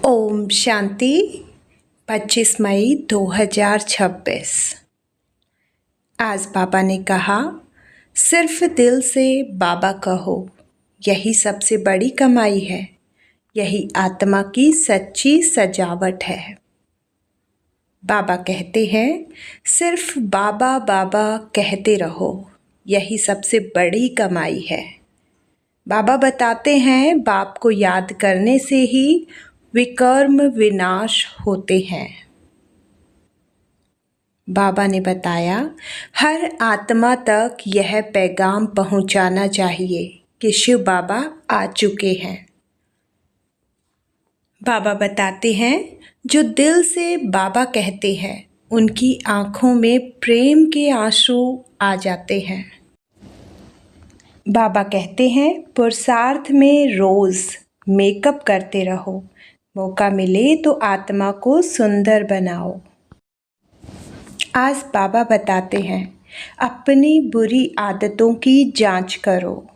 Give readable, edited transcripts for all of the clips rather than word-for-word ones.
ओम शांति 25 मई 2026। आज बाबा ने कहा, सिर्फ दिल से बाबा कहो, यही सबसे बड़ी कमाई है। यही आत्मा की सच्ची सजावट है। बाबा कहते हैं, सिर्फ बाबा बाबा कहते रहो, यही सबसे बड़ी कमाई है। बाबा बताते हैं, बाप को याद करने से ही विकर्म विनाश होते हैं। बाबा ने बताया, हर आत्मा तक यह पैगाम पहुंचाना चाहिए कि शिव बाबा आ चुके हैं। बाबा बताते हैं, जो दिल से बाबा कहते हैं, उनकी आंखों में प्रेम के आंसू आ जाते हैं। बाबा कहते हैं, पुरुषार्थ में रोज़ मेकअप करते रहो, मौका मिले तो आत्मा को सुंदर बनाओ। आज बाबा बताते हैं, अपनी बुरी आदतों की जांच करो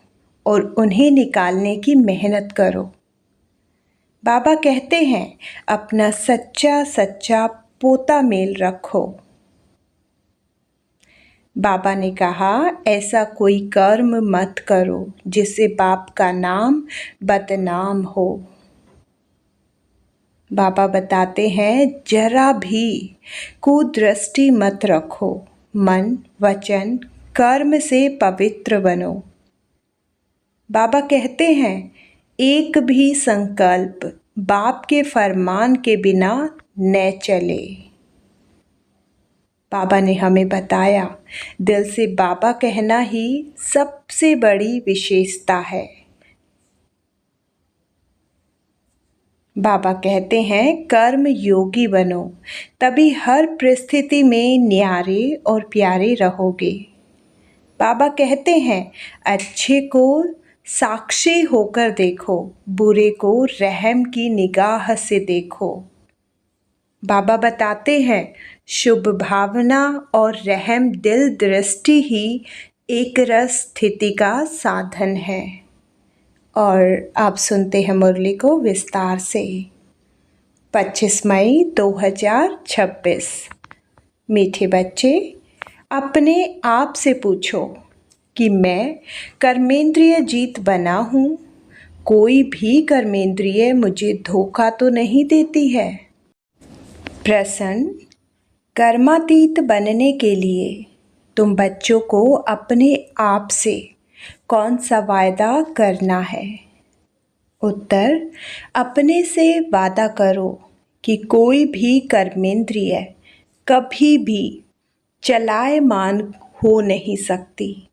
और उन्हें निकालने की मेहनत करो। बाबा कहते हैं, अपना सच्चा सच्चा पोता मेल रखो। बाबा ने कहा, ऐसा कोई कर्म मत करो जिससे बाप का नाम बदनाम हो। बाबा बताते हैं, जरा भी कुदृष्टि मत रखो, मन वचन कर्म से पवित्र बनो। बाबा कहते हैं, एक भी संकल्प बाप के फरमान के बिना न चले। बाबा ने हमें बताया, दिल से बाबा कहना ही सबसे बड़ी विशेषता है। बाबा कहते हैं, कर्म योगी बनो, तभी हर परिस्थिति में न्यारे और प्यारे रहोगे। बाबा कहते हैं, अच्छे को साक्षी होकर देखो, बुरे को रहम की निगाह से देखो। बाबा बताते हैं, शुभ भावना और रहम दिल दृष्टि ही एक रस स्थिति का साधन है। और आप सुनते हैं मुरली को विस्तार से। 25 मई 2026। मीठे बच्चे, अपने आप से पूछो कि मैं कर्मेंद्रिय जीत बना हूँ। कोई भी कर्मेंद्रिय मुझे धोखा तो नहीं देती है। प्रश्न, कर्मातीत बनने के लिए तुम बच्चों को अपने आप से कौन सा वायदा करना है? उत्तर, अपने से वादा करो कि कोई भी कर्मेंद्रिय कभी भी चलायमान हो नहीं सकती।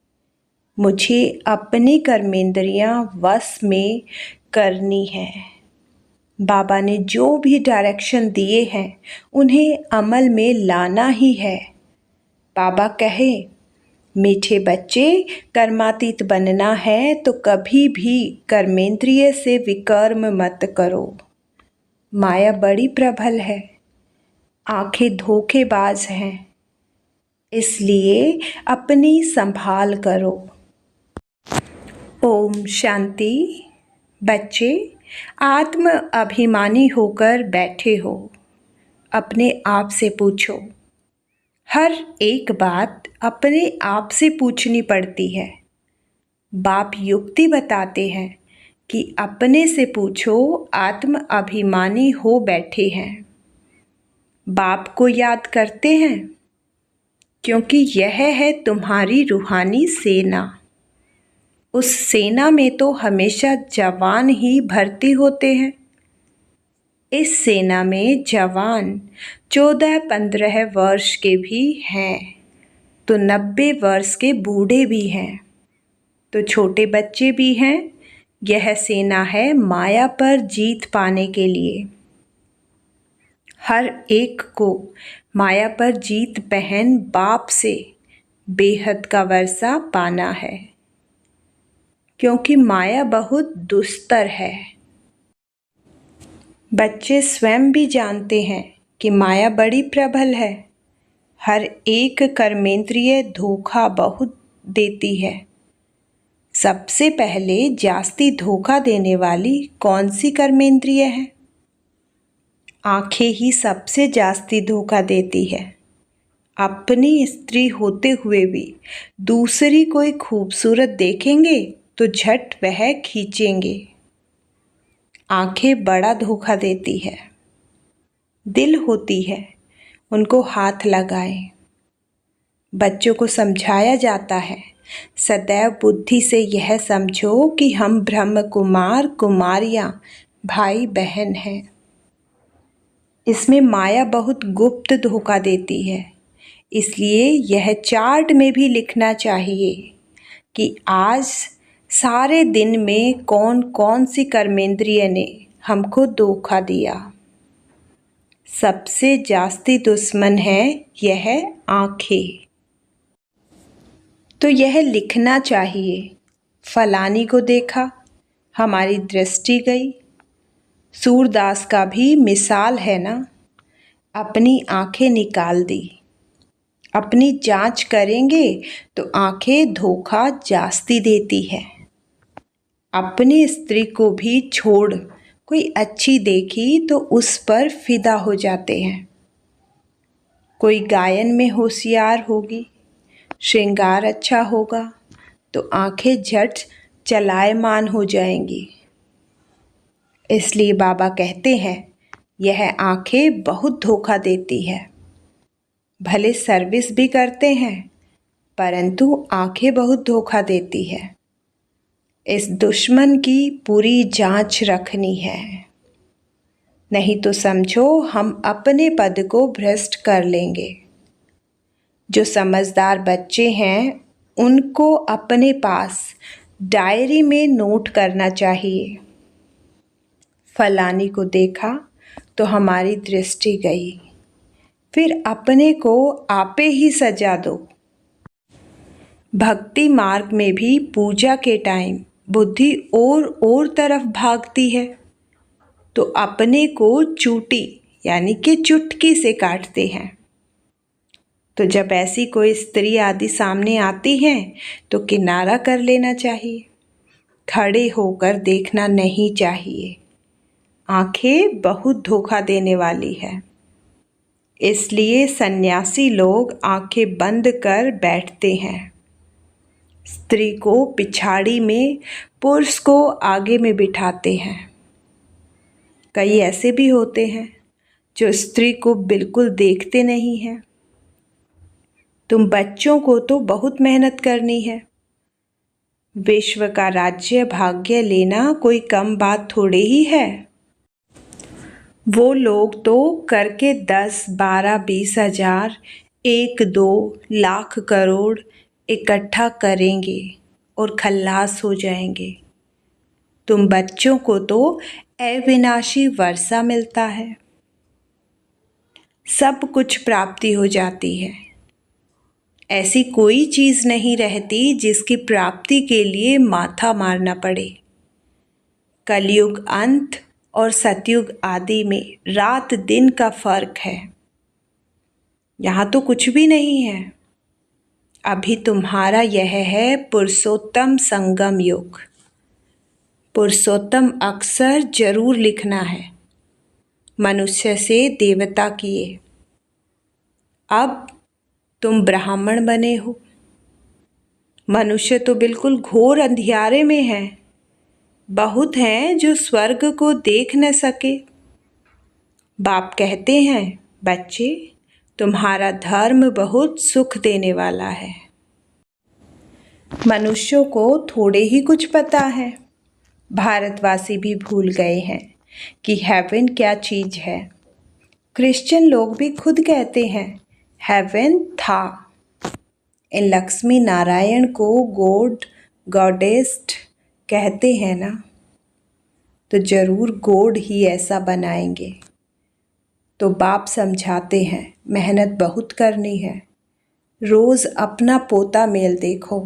मुझे अपनी कर्मेंद्रियां वश में करनी है। बाबा ने जो भी डायरेक्शन दिए हैं, उन्हें अमल में लाना ही है। बाबा कहे, मीठे बच्चे, कर्मातीत बनना है तो कभी भी कर्मेंद्रिय से विकर्म मत करो। माया बड़ी प्रबल है, आंखें धोखेबाज हैं, इसलिए अपनी संभाल करो। ओम शांति। बच्चे, आत्म अभिमानी होकर बैठे हो, अपने आप से पूछो। हर एक बात अपने आप से पूछनी पड़ती है। बाप युक्ति बताते हैं कि अपने से पूछो, आत्म अभिमानी हो बैठे हैं। बाप को याद करते हैं क्योंकि यह है तुम्हारी रूहानी सेना। उस सेना में तो हमेशा जवान ही भर्ती होते हैं। इस सेना में जवान 14-15 वर्ष के भी हैं, तो 90 वर्ष के बूढ़े भी हैं, तो छोटे बच्चे भी हैं। यह सेना है माया पर जीत पाने के लिए। हर एक को माया पर जीत पहन बाप से बेहद का वर्षा पाना है, क्योंकि माया बहुत दुस्तर है। बच्चे स्वयं भी जानते हैं कि माया बड़ी प्रबल है। हर एक कर्मेंद्रिय धोखा बहुत देती है। सबसे पहले जास्ती धोखा देने वाली कौन सी कर्मेंद्रिय है? आंखें ही सबसे जास्ती धोखा देती है। अपनी स्त्री होते हुए भी दूसरी कोई खूबसूरत देखेंगे तो झट वह खींचेंगे। आंखें बड़ा धोखा देती है। दिल होती है, उनको हाथ लगाएं। बच्चों को समझाया जाता है, सदैव बुद्धि से यह समझो कि हम ब्रह्म कुमार कुमारियाँ भाई बहन हैं। इसमें माया बहुत गुप्त धोखा देती है, इसलिए यह चार्ट में भी लिखना चाहिए कि आज सारे दिन में कौन कौन सी कर्मेंद्रिय ने हमको धोखा दिया। सबसे जास्ती दुश्मन है यह आँखें। तो यह लिखना चाहिए, फलानी को देखा, हमारी दृष्टि गई। सूरदास का भी मिसाल है ना, अपनी आँखें निकाल दी। अपनी जांच करेंगे तो आँखें धोखा जास्ती देती है। अपनी स्त्री को भी छोड़ कोई अच्छी देखी तो उस पर फिदा हो जाते हैं। कोई गायन में होशियार होगी, श्रृंगार अच्छा होगा तो आँखें झट चलायमान हो जाएंगी। इसलिए बाबा कहते हैं यह आँखें बहुत धोखा देती है। भले सर्विस भी करते हैं परंतु आँखें बहुत धोखा देती है। इस दुश्मन की पूरी जांच रखनी है, नहीं तो समझो हम अपने पद को भ्रष्ट कर लेंगे। जो समझदार बच्चे हैं उनको अपने पास डायरी में नोट करना चाहिए, फलानी को देखा तो हमारी दृष्टि गई। फिर अपने को आपे ही सजा दो। भक्ति मार्ग में भी पूजा के टाइम बुद्धि और तरफ भागती है तो अपने को चूटी यानी कि चुटकी से काटते हैं। तो जब ऐसी कोई स्त्री आदि सामने आती है तो किनारा कर लेना चाहिए, खड़े होकर देखना नहीं चाहिए। आंखें बहुत धोखा देने वाली है, इसलिए सन्यासी लोग आंखें बंद कर बैठते हैं। स्त्री को पिछाड़ी में, पुरुष को आगे में बिठाते हैं। कई ऐसे भी होते हैं जो स्त्री को बिल्कुल देखते नहीं हैं। तुम बच्चों को तो बहुत मेहनत करनी है। विश्व का राज्य भाग्य लेना कोई कम बात थोड़ी ही है। वो लोग तो करके 10, 12, 20 हजार, 1, 2 लाख करोड़ इकट्ठा करेंगे और खल्लास हो जाएंगे। तुम बच्चों को तो अविनाशी वर्षा मिलता है, सब कुछ प्राप्ति हो जाती है। ऐसी कोई चीज़ नहीं रहती जिसकी प्राप्ति के लिए माथा मारना पड़े। कलयुग अंत और सतयुग आदि में रात दिन का फर्क है। यहाँ तो कुछ भी नहीं है। अभी तुम्हारा यह है पुरुषोत्तम संगम युग। पुरुषोत्तम अक्षर जरूर लिखना है, मनुष्य से देवता किए। अब तुम ब्राह्मण बने हो। मनुष्य तो बिल्कुल घोर अंधियारे में है। बहुत हैं जो स्वर्ग को देख न सके। बाप कहते हैं, बच्चे तुम्हारा धर्म बहुत सुख देने वाला है। मनुष्यों को थोड़े ही कुछ पता है। भारतवासी भी भूल गए हैं कि हेवन क्या चीज़ है। क्रिश्चियन लोग भी खुद कहते हैं हेवन था। इन लक्ष्मी नारायण को गॉड गॉडेस कहते हैं ना, तो ज़रूर गॉड ही ऐसा बनाएंगे। तो बाप समझाते हैं मेहनत बहुत करनी है। रोज़ अपना पोता मेल देखो,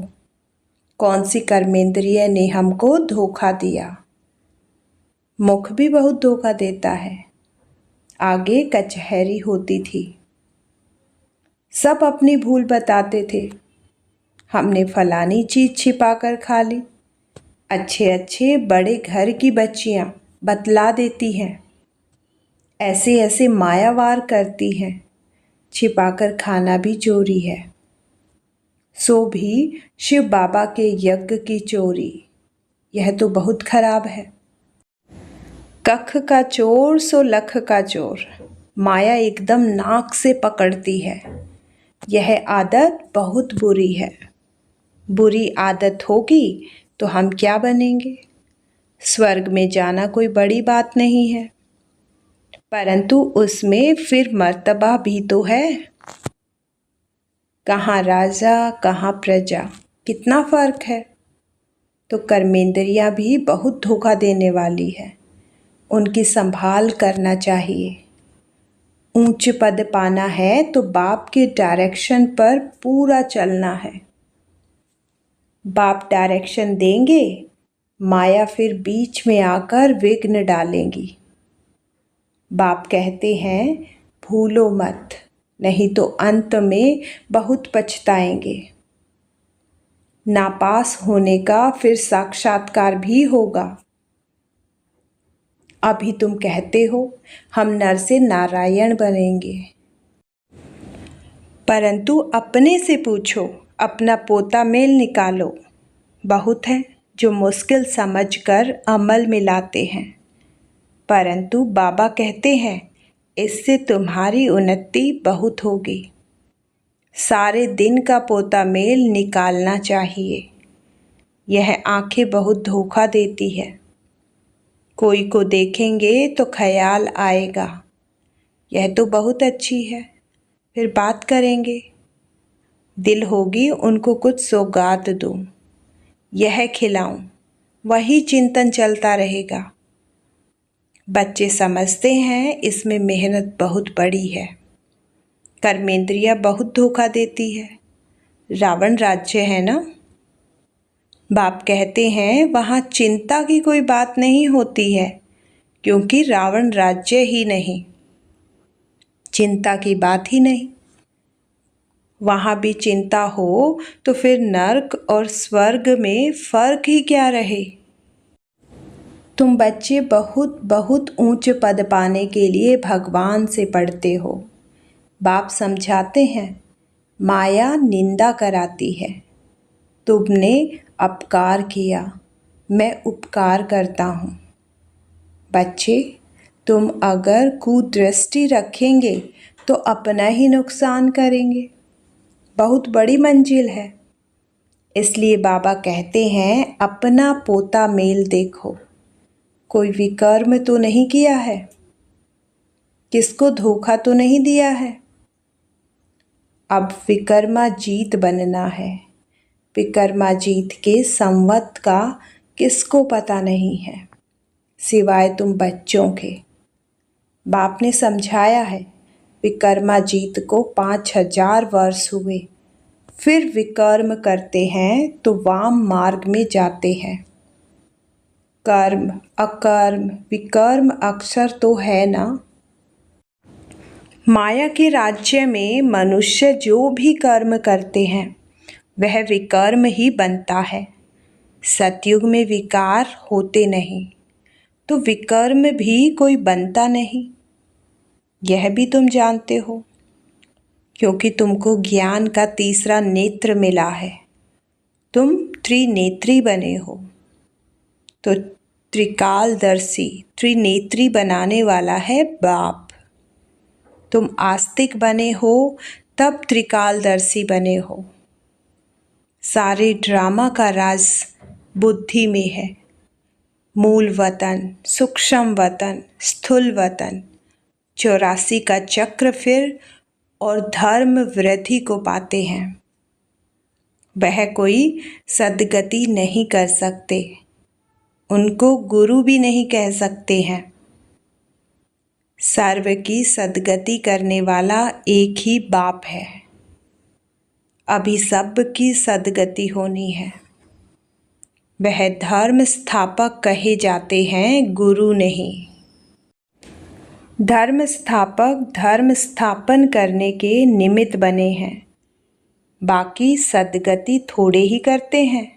कौन सी कर्मेंद्रिय ने हमको धोखा दिया। मुख भी बहुत धोखा देता है। आगे कचहरी होती थी, सब अपनी भूल बताते थे। हमने फलानी चीज़ छिपा कर खा ली। अच्छे अच्छे बड़े घर की बच्चियाँ बतला देती हैं। ऐसे ऐसे मायावार करती हैं, छिपाकर खाना भी चोरी है, सो भी शिव बाबा के यज्ञ की चोरी। यह तो बहुत खराब है। कख का चोर सो लख का चोर, माया एकदम नाक से पकड़ती है। यह आदत बहुत बुरी है। बुरी आदत होगी तो हम क्या बनेंगे? स्वर्ग में जाना कोई बड़ी बात नहीं है, परंतु उसमें फिर मर्तबा भी तो है। कहाँ राजा कहाँ प्रजा, कितना फर्क है। तो कर्मेंद्रियाँ भी बहुत धोखा देने वाली है, उनकी संभाल करना चाहिए। ऊंच पद पाना है तो बाप के डायरेक्शन पर पूरा चलना है। बाप डायरेक्शन देंगे, माया फिर बीच में आकर विघ्न डालेंगी। बाप कहते हैं भूलो मत, नहीं तो अंत में बहुत पछताएंगे। नापास होने का फिर साक्षात्कार भी होगा। अभी तुम कहते हो हम नर से नारायण बनेंगे, परंतु अपने से पूछो, अपना पोता मेल निकालो। बहुत हैं जो मुश्किल समझकर अमल में लाते हैं, परंतु बाबा कहते हैं इससे तुम्हारी उन्नति बहुत होगी। सारे दिन का पोता मेल निकालना चाहिए। यह आंखें बहुत धोखा देती है। कोई को देखेंगे तो ख्याल आएगा यह तो बहुत अच्छी है, फिर बात करेंगे। दिल होगी उनको कुछ सौगात दूं, यह खिलाऊं, वही चिंतन चलता रहेगा। बच्चे समझते हैं इसमें मेहनत बहुत बड़ी है। कर्मेंद्रिया बहुत धोखा देती है। रावण राज्य है ना। बाप कहते हैं वहाँ चिंता की कोई बात नहीं होती है, क्योंकि रावण राज्य ही नहीं, चिंता की बात ही नहीं। वहाँ भी चिंता हो तो फिर नर्क और स्वर्ग में फर्क ही क्या रहे। तुम बच्चे बहुत बहुत ऊंचे पद पाने के लिए भगवान से पढ़ते हो। बाप समझाते हैं माया निंदा कराती है। तुमने अपकार किया, मैं उपकार करता हूँ। बच्चे तुम अगर कुदृष्टि रखेंगे तो अपना ही नुकसान करेंगे। बहुत बड़ी मंजिल है, इसलिए बाबा कहते हैं अपना पोता मेल देखो। कोई विकर्म तो नहीं किया है, किसको धोखा तो नहीं दिया है। अब विकर्माजीत बनना है। विकर्माजीत के संवत का किसको पता नहीं है, सिवाय तुम बच्चों के। बाप ने समझाया है विकर्माजीत को 5000 वर्ष हुए, फिर विकर्म करते हैं तो वाम मार्ग में जाते हैं। कर्म अकर्म विकर्म अक्षर तो है ना। माया के राज्य में मनुष्य जो भी कर्म करते हैं वह विकर्म ही बनता है। सतयुग में विकार होते नहीं तो विकर्म भी कोई बनता नहीं, यह भी तुम जानते हो, क्योंकि तुमको ज्ञान का तीसरा नेत्र मिला है। तुम त्रिनेत्री बने हो, तो त्रिकालदर्शी त्रिनेत्री बनाने वाला है बाप। तुम आस्तिक बने हो तब त्रिकालदर्शी बने हो। सारे ड्रामा का राज बुद्धि में है। मूल वतन, सूक्ष्म वतन, स्थूल वतन, 84 का चक्र फिर और धर्म वृद्धि को पाते हैं। वह कोई सद्गति नहीं कर सकते, उनको गुरु भी नहीं कह सकते हैं। सर्व की सद्गति करने वाला एक ही बाप है। अभी सब की सद्गति होनी है। वह धर्म स्थापक कहे जाते हैं, गुरु नहीं। धर्म स्थापक धर्म स्थापन करने के निमित्त बने हैं, बाकी सद्गति थोड़े ही करते हैं।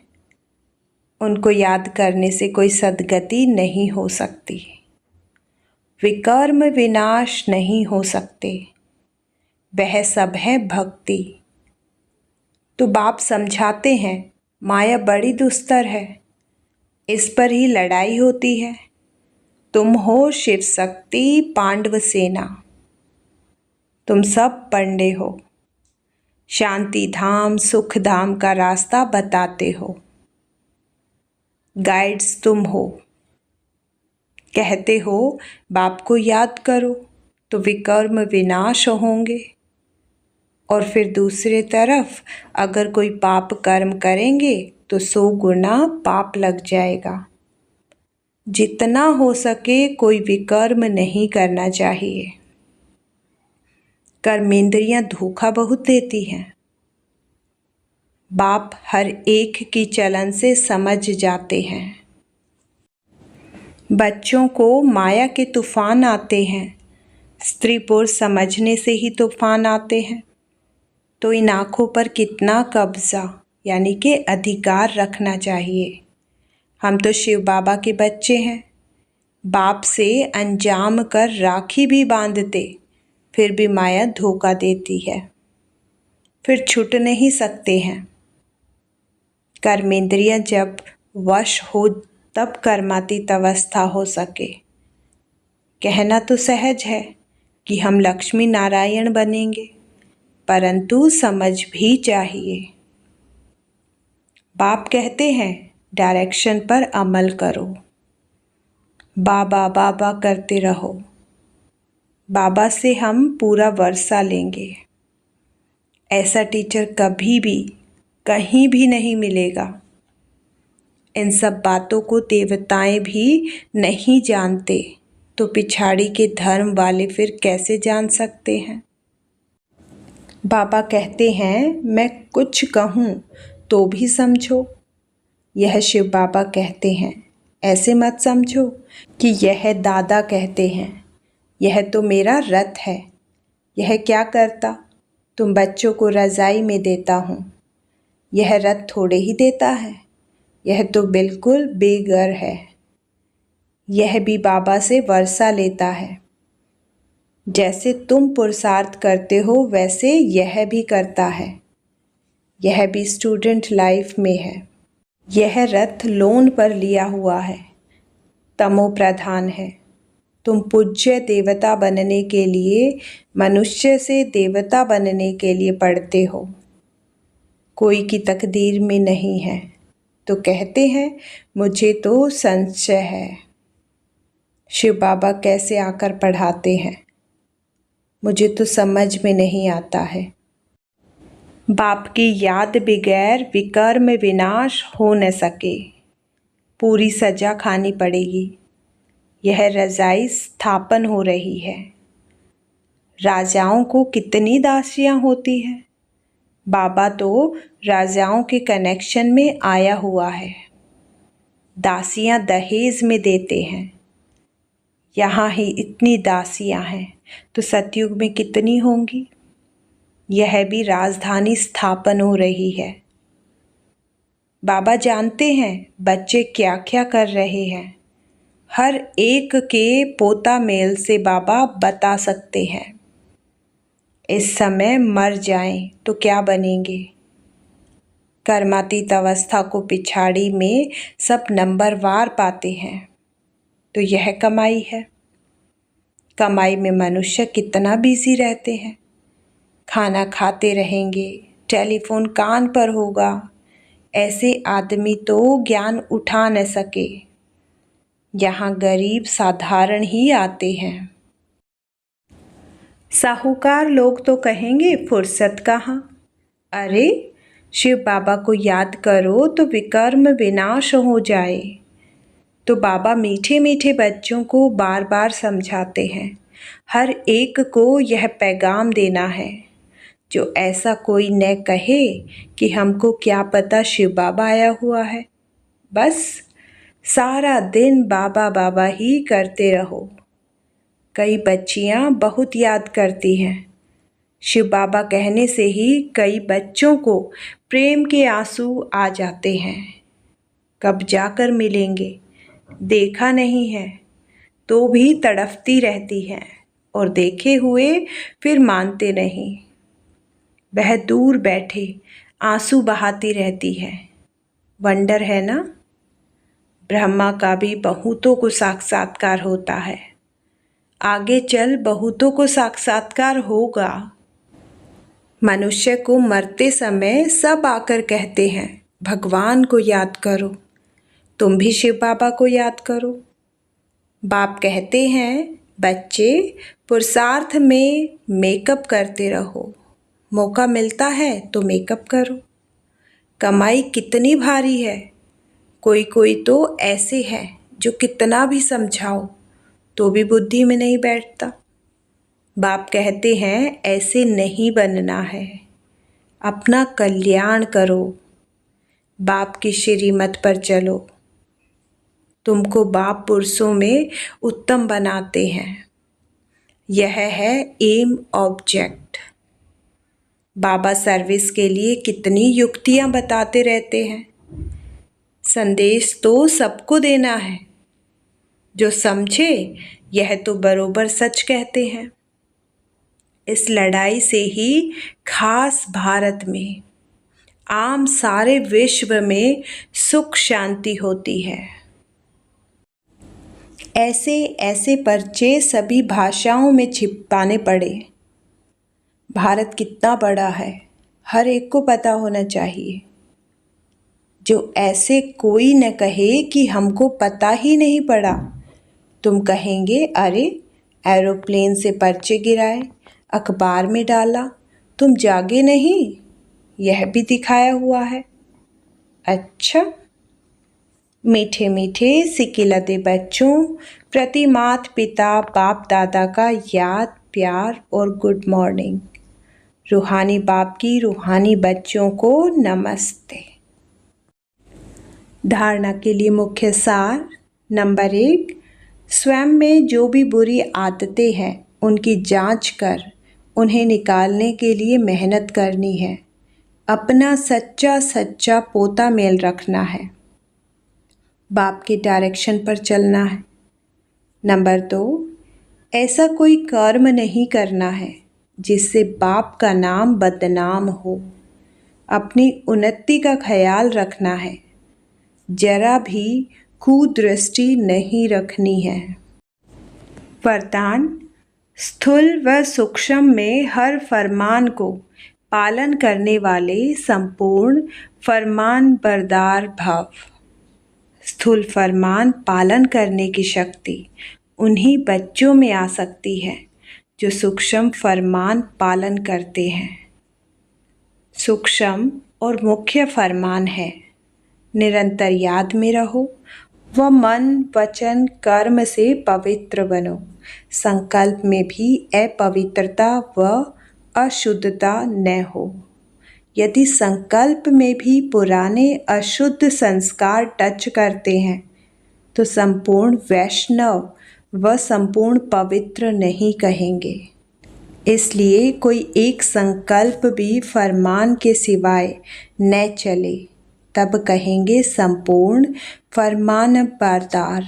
उनको याद करने से कोई सद्गति नहीं हो सकती। विकर्म विनाश नहीं हो सकते, वह सब है भक्ति। तो बाप समझाते हैं माया बड़ी दुस्तर है, इस पर ही लड़ाई होती है। तुम हो शिव शक्ति पांडव सेना, तुम सब पंडे हो, शांति धाम सुख धाम का रास्ता बताते हो, गाइड्स तुम हो। कहते हो बाप को याद करो तो विकर्म विनाश होंगे, और फिर दूसरी तरफ अगर कोई पाप कर्म करेंगे तो 100 गुना पाप लग जाएगा। जितना हो सके कोई विकर्म नहीं करना चाहिए। कर्मेंद्रियां धोखा बहुत देती हैं। बाप हर एक की चलन से समझ जाते हैं। बच्चों को माया के तूफान आते हैं, स्त्री पुरुष समझने से ही तूफान आते हैं। तो इन आँखों पर कितना कब्जा यानी कि अधिकार रखना चाहिए। हम तो शिव बाबा के बच्चे हैं। बाप से अंजाम कर राखी भी बांधते, फिर भी माया धोखा देती है, फिर छूट नहीं सकते हैं। कर्मेंद्रियां जब वश हो तब कर्मातीत अवस्था हो सके। कहना तो सहज है कि हम लक्ष्मी नारायण बनेंगे, परंतु समझ भी चाहिए। बाप कहते हैं डायरेक्शन पर अमल करो, बाबा बाबा करते रहो। बाबा से हम पूरा वर्षा लेंगे। ऐसा टीचर कभी भी कहीं भी नहीं मिलेगा। इन सब बातों को देवताएं भी नहीं जानते, तो पिछाड़ी के धर्म वाले फिर कैसे जान सकते हैं। बाबा कहते हैं मैं कुछ कहूँ तो भी समझो। यह शिव बाबा कहते हैं, ऐसे मत समझो कि यह दादा कहते हैं, यह तो मेरा रथ है। यह क्या करता, तुम बच्चों को रज़ाई में देता हूँ। यह रथ थोड़े ही देता है, यह तो बिल्कुल बेघर है। यह भी बाबा से वर्षा लेता है। जैसे तुम पुरुषार्थ करते हो वैसे यह भी करता है। यह भी स्टूडेंट लाइफ में है। यह रथ लोन पर लिया हुआ है, तमो प्रधान है। तुम पूज्य देवता बनने के लिए, मनुष्य से देवता बनने के लिए पढ़ते हो। कोई की तकदीर में नहीं है, तो कहते हैं मुझे तो संशय है। शिव बाबा कैसे आकर पढ़ाते हैं, मुझे तो समझ में नहीं आता है। बाप की याद बगैर विकर्म विनाश हो न सके, पूरी सजा खानी पड़ेगी। यह रज़ाई स्थापन हो रही है। राजाओं को कितनी दासियां होती हैं। बाबा तो राजाओं के कनेक्शन में आया हुआ है। दासियां दहेज में देते हैं। यहाँ ही इतनी दासियां हैं तो सतयुग में कितनी होंगी। यह भी राजधानी स्थापन हो रही है। बाबा जानते हैं बच्चे क्या क्या कर रहे हैं। हर एक के पोता मेल से बाबा बता सकते हैं। इस समय मर जाएं तो क्या बनेंगे। कर्मातीत अवस्था को पिछाड़ी में सब नंबरवार पाते हैं, तो यह कमाई है। कमाई में मनुष्य कितना बिजी रहते हैं। खाना खाते रहेंगे, टेलीफोन कान पर होगा। ऐसे आदमी तो ज्ञान उठा न सके। यहाँ गरीब साधारण ही आते हैं। साहूकार लोग तो कहेंगे फुर्सत कहाँ। अरे शिव बाबा को याद करो तो विकर्म विनाश हो जाए। तो बाबा मीठे मीठे बच्चों को बार बार समझाते हैं। हर एक को यह पैगाम देना है, जो ऐसा कोई न कहे कि हमको क्या पता शिव बाबा आया हुआ है। बस सारा दिन बाबा बाबा ही करते रहो। कई बच्चियां बहुत याद करती हैं। शिव बाबा कहने से ही कई बच्चों को प्रेम के आंसू आ जाते हैं। कब जाकर मिलेंगे, देखा नहीं है। तो भी तड़फती रहती हैं और देखे हुए फिर मानते नहीं। वह दूर बैठे आंसू बहाती रहती है। वंडर है ना? ब्रह्मा का भी बहुतों को साक्षात्कार होता है। आगे चल बहुतों को साक्षात्कार होगा। मनुष्य को मरते समय सब आकर कहते हैं भगवान को याद करो। तुम भी शिव बाबा को याद करो। बाप कहते हैं बच्चे पुरुषार्थ में मेकअप करते रहो। मौका मिलता है तो मेकअप करो। कमाई कितनी भारी है। कोई कोई तो ऐसे है जो कितना भी समझाओ तो भी बुद्धि में नहीं बैठता। बाप कहते हैं ऐसे नहीं बनना है। अपना कल्याण करो। बाप की श्रीमत पर चलो। तुमको बाप पुरुषों में उत्तम बनाते हैं। यह है एम ऑब्जेक्ट। बाबा सर्विस के लिए कितनी युक्तियां बताते रहते हैं। संदेश तो सबको देना है। जो समझे यह तो बरोबर सच कहते हैं। इस लड़ाई से ही खास भारत में, आम सारे विश्व में सुख शांति होती है। ऐसे ऐसे पर्चे सभी भाषाओं में छिपाने पड़े। भारत कितना बड़ा है, हर एक को पता होना चाहिए। जो ऐसे कोई न कहे कि हमको पता ही नहीं पड़ा। तुम कहेंगे अरे एरोप्लेन से पर्चे गिराए, अखबार में डाला, तुम जागे नहीं, यह भी दिखाया हुआ है। अच्छा, मीठे मीठे सिकिलते बच्चों प्रति मात पिता बाप दादा का याद प्यार और गुड मॉर्निंग। रूहानी बाप की रूहानी बच्चों को नमस्ते। धारणा के लिए मुख्य सार। नंबर 1, स्वयं में जो भी बुरी आदतें हैं उनकी जांच कर उन्हें निकालने के लिए मेहनत करनी है। अपना सच्चा सच्चा पोता मेल रखना है। बाप के डायरेक्शन पर चलना है। नंबर 2, ऐसा कोई कर्म नहीं करना है जिससे बाप का नाम बदनाम हो। अपनी उन्नति का ख्याल रखना है। जरा भी कुदृष्टि नहीं रखनी है। वरदान। स्थूल व सूक्ष्म में हर फरमान को पालन करने वाले संपूर्ण फरमान बरदार भव। स्थूल फरमान पालन करने की शक्ति उन्हीं बच्चों में आ सकती है जो सूक्ष्म फरमान पालन करते हैं। सूक्ष्म और मुख्य फरमान है निरंतर याद में रहो व मन वचन कर्म से पवित्र बनो। संकल्प में भी अपवित्रता व अशुद्धता न हो। यदि संकल्प में भी पुराने अशुद्ध संस्कार टच करते हैं तो संपूर्ण वैष्णव व संपूर्ण पवित्र नहीं कहेंगे। इसलिए कोई एक संकल्प भी फरमान के सिवाय न चले तब कहेंगे संपूर्ण फरमान बरदार।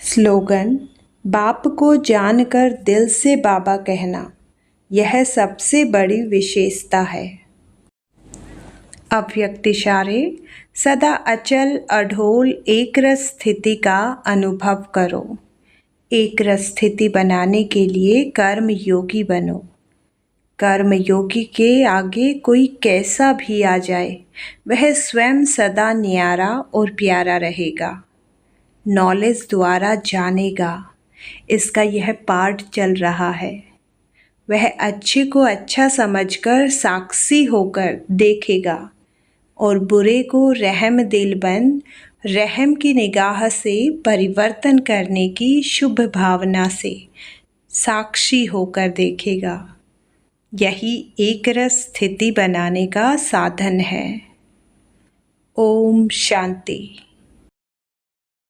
स्लोगन। बाप को जानकर दिल से बाबा कहना, यह सबसे बड़ी विशेषता है। अव्यक्त इशारे। सदा अचल अढोल एकरस स्थिति का अनुभव करो। एकरस स्थिति बनाने के लिए कर्म योगी बनो। कर्म योगी के आगे कोई कैसा भी आ जाए वह स्वयं सदा न्यारा और प्यारा रहेगा। नॉलेज द्वारा जानेगा। इसका यह पाठ चल रहा है। वह अच्छे को अच्छा समझकर साक्षी होकर देखेगा और बुरे को रहम दिल बन रहम की निगाह से परिवर्तन करने की शुभ भावना से साक्षी होकर देखेगा। यही एकरस स्थिति बनाने का साधन है। ओम शांति।